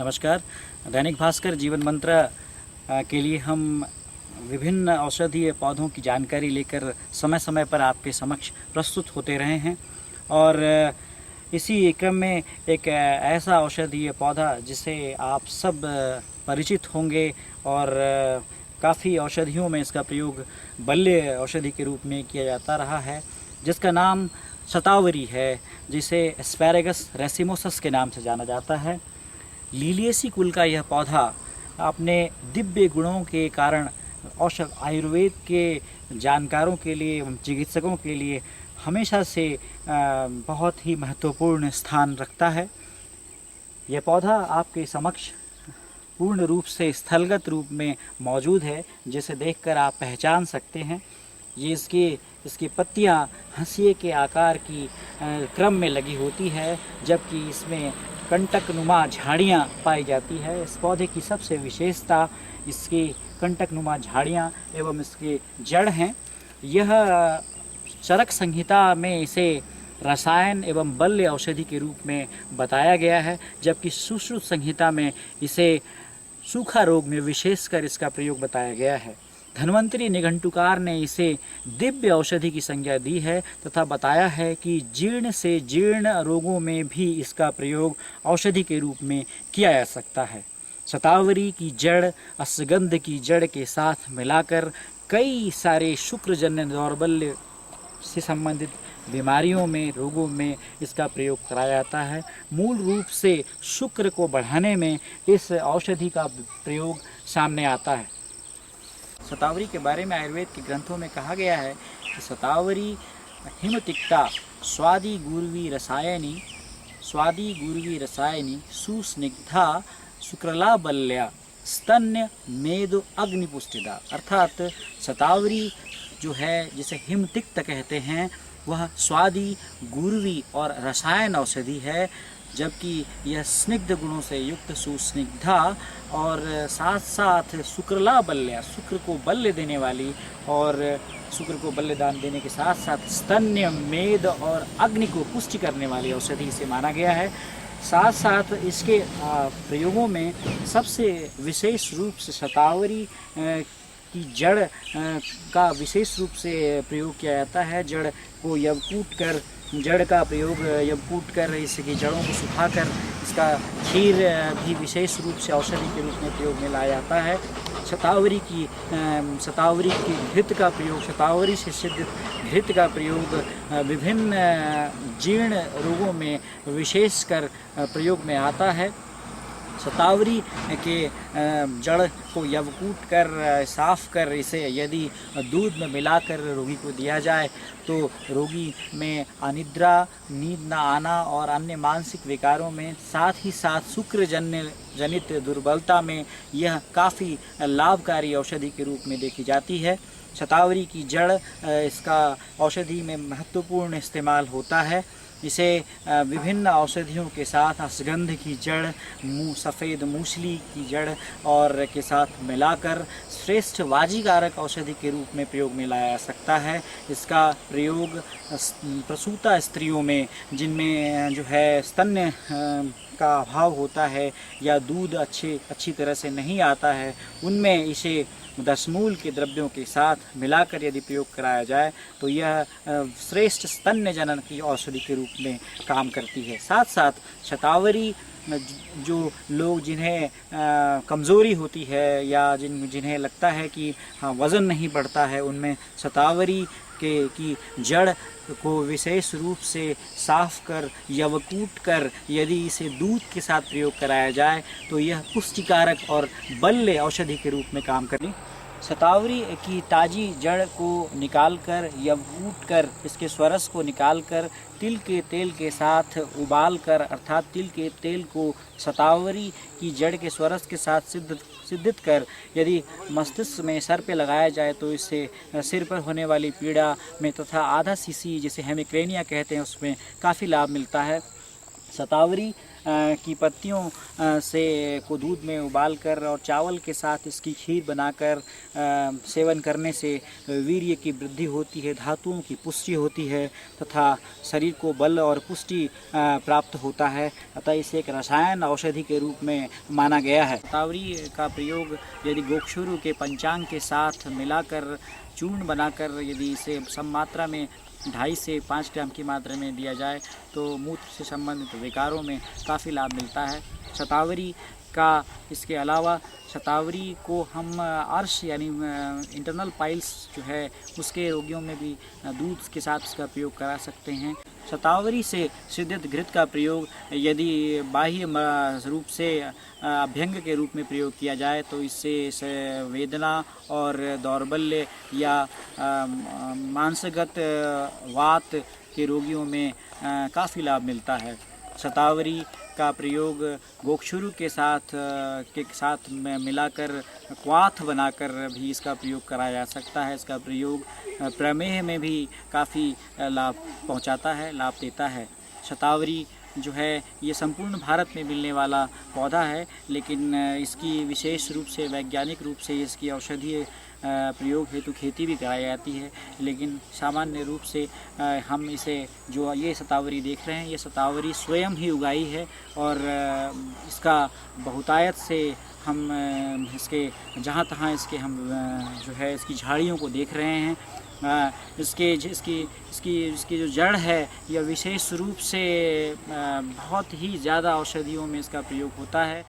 नमस्कार। दैनिक भास्कर जीवन मंत्र के लिए हम विभिन्न औषधीय पौधों की जानकारी लेकर समय समय पर आपके समक्ष प्रस्तुत होते रहे हैं और इसी क्रम में एक ऐसा औषधीय पौधा जिसे आप सब परिचित होंगे और काफ़ी औषधियों में इसका प्रयोग बल्य औषधि के रूप में किया जाता रहा है, जिसका नाम शतावरी है, जिसे एस्पैरेगस रेसिमोसस के नाम से जाना जाता है। लीलिएसी कुल का यह पौधा अपने दिव्य गुणों के कारण औषध आयुर्वेद के जानकारों के लिए एवं चिकित्सकों के लिए हमेशा से बहुत ही महत्वपूर्ण स्थान रखता है। यह पौधा आपके समक्ष पूर्ण रूप से स्थलगत रूप में मौजूद है, जिसे देखकर आप पहचान सकते हैं। ये इसकी पत्तियां हंसिए के आकार की क्रम में लगी होती है, जबकि इसमें कंटकनुमा झाड़ियाँ पाई जाती है। इस पौधे की सबसे विशेषता इसकी कंटकनुमा झाड़ियाँ एवं इसके जड़ हैं। यह चरक संहिता में इसे रसायन एवं बल्य औषधि के रूप में बताया गया है, जबकि सुश्रुत संहिता में इसे सूखा रोग में विशेषकर इसका प्रयोग बताया गया है। धन्वंतरी निघंटुकार ने इसे दिव्य औषधि की संज्ञा दी है तथा बताया है कि जीर्ण से जीर्ण रोगों में भी इसका प्रयोग औषधि के रूप में किया जा सकता है। शतावरी की जड़ अश्वगंध की जड़ के साथ मिलाकर कई सारे शुक्रजन्य दौर्बल्य से संबंधित बीमारियों में, रोगों में इसका प्रयोग कराया जाता है। मूल रूप से शुक्र को बढ़ाने में इस औषधि का प्रयोग सामने आता है। शतावरी के बारे में आयुर्वेद के ग्रंथों में कहा गया है कि शतावरी हिमतिक्ता स्वादि गुरुवी रसायनी सुस्निग्धा शुक्रला बल्या स्तन्य मेदो अग्निपुष्टिदा। अर्थात शतावरी जो है, जिसे हिमतिक्त कहते हैं, वह स्वादी, गुरुवी और रसायन औषधि है, जबकि यह स्निग्ध गुणों से युक्त सुस्निग्धा और साथ साथ शुक्रला बल्या, शुक्र को बल्य देने वाली और शुक्र को बल्य दान देने के साथ साथ स्तन्य, मेद और अग्नि को पुष्टि करने वाली औषधि से माना गया है। साथ साथ इसके प्रयोगों में सबसे विशेष रूप से शतावरी की जड़ का विशेष रूप से प्रयोग किया जाता है। जड़ को यवकूट कर, जड़ का प्रयोग यवकूट कर इसकी जड़ों को सुखाकर इसका खीर भी विशेष रूप से औषधि के रूप में प्रयोग में लाया जाता है। शतावरी की घृत का प्रयोग, शतावरी से सिद्ध घृत का प्रयोग विभिन्न जीर्ण रोगों में विशेषकर प्रयोग में आता है। शतावरी के जड़ को यवकूट कर साफ कर इसे यदि दूध में मिलाकर रोगी को दिया जाए तो रोगी में अनिद्रा, नींद न आना और अन्य मानसिक विकारों में, साथ ही साथ शुक्र जनित दुर्बलता में यह काफ़ी लाभकारी औषधि के रूप में देखी जाती है। शतावरी की जड़ इसका औषधि में महत्वपूर्ण इस्तेमाल होता है। इसे विभिन्न औषधियों के साथ अश्वगंध की जड़, सफ़ेद मूसली की जड़ और के साथ मिलाकर श्रेष्ठ वाजीकारक औषधि के रूप में प्रयोग में लाया जा सकता है। इसका प्रयोग प्रसूता स्त्रियों में, जिनमें जो है स्तन्य का अभाव होता है या दूध अच्छी तरह से नहीं आता है, उनमें इसे दशमूल के द्रव्यों के साथ मिलाकर यदि प्रयोग कराया जाए तो यह श्रेष्ठ स्तन्य जनन की औषधि के रूप में काम करती है। साथ साथ शतावरी जो लोग जिन्हें कमज़ोरी होती है या जिन्हें लगता है कि वज़न नहीं बढ़ता है, उनमें शतावरी की जड़ को विशेष रूप से साफ कर यवकूट कर यदि इसे दूध के साथ प्रयोग कराया जाए तो यह पुष्टिकारक और बल्य औषधि के रूप में काम करें। शतावरी की ताज़ी जड़ को निकालकर यवकूट कर इसके स्वरस को निकालकर तिल के तेल के साथ उबाल कर, अर्थात तिल के तेल को शतावरी की जड़ के स्वरस के साथ सिद्धित कर यदि मस्तिष्क में सर पे लगाया जाए तो इससे सिर पर होने वाली पीड़ा में तथा आधा सीसी जिसे हेमिक्रेनिया कहते हैं उसमें काफ़ी लाभ मिलता है। शतावरी की पत्तियों से को दूध में उबालकर और चावल के साथ इसकी खीर बनाकर सेवन करने से वीर्य की वृद्धि होती है, धातुओं की पुष्टि होती है तथा शरीर को बल और पुष्टि प्राप्त होता है। अतः इसे एक रसायन औषधि के रूप में माना गया है। शतावरी का प्रयोग यदि गोक्षुरु के पंचांग के साथ मिलाकर चूर्ण बनाकर यदि इसे सम मात्रा में 2.5 से 5 ग्राम की मात्रा में दिया जाए तो मूत्र से संबंधित विकारों में काफ़ी लाभ मिलता है। शतावरी का इसके अलावा शतावरी को हम अर्श यानी इंटरनल पाइल्स जो है उसके रोगियों में भी दूध के साथ इसका प्रयोग करा सकते हैं। शतावरी से सिद्धित घृत का प्रयोग यदि बाह्य रूप से अभ्यंग के रूप में प्रयोग किया जाए तो इससे वेदना और दौर्बल्य या मांसगत वात के रोगियों में काफ़ी लाभ मिलता है। शतावरी का प्रयोग गोक्षुरु के साथ मिलाकर क्वाथ बनाकर भी इसका प्रयोग करा जा सकता है। इसका प्रयोग प्रमेह में भी काफ़ी लाभ पहुंचाता है, लाभ देता है। शतावरी जो है ये संपूर्ण भारत में मिलने वाला पौधा है, लेकिन इसकी विशेष रूप से वैज्ञानिक रूप से इसकी औषधीय प्रयोग हेतु खेती भी कराई जाती है। लेकिन सामान्य रूप से हम इसे जो ये शतावरी देख रहे हैं ये शतावरी स्वयं ही उगाई है और इसका बहुतायत से हम इसके जहाँ तहाँ इसके हम जो है इसकी झाड़ियों को देख रहे हैं। इसकी जो जड़ है यह विशेष रूप से बहुत ही ज़्यादा औषधियों में इसका प्रयोग होता है।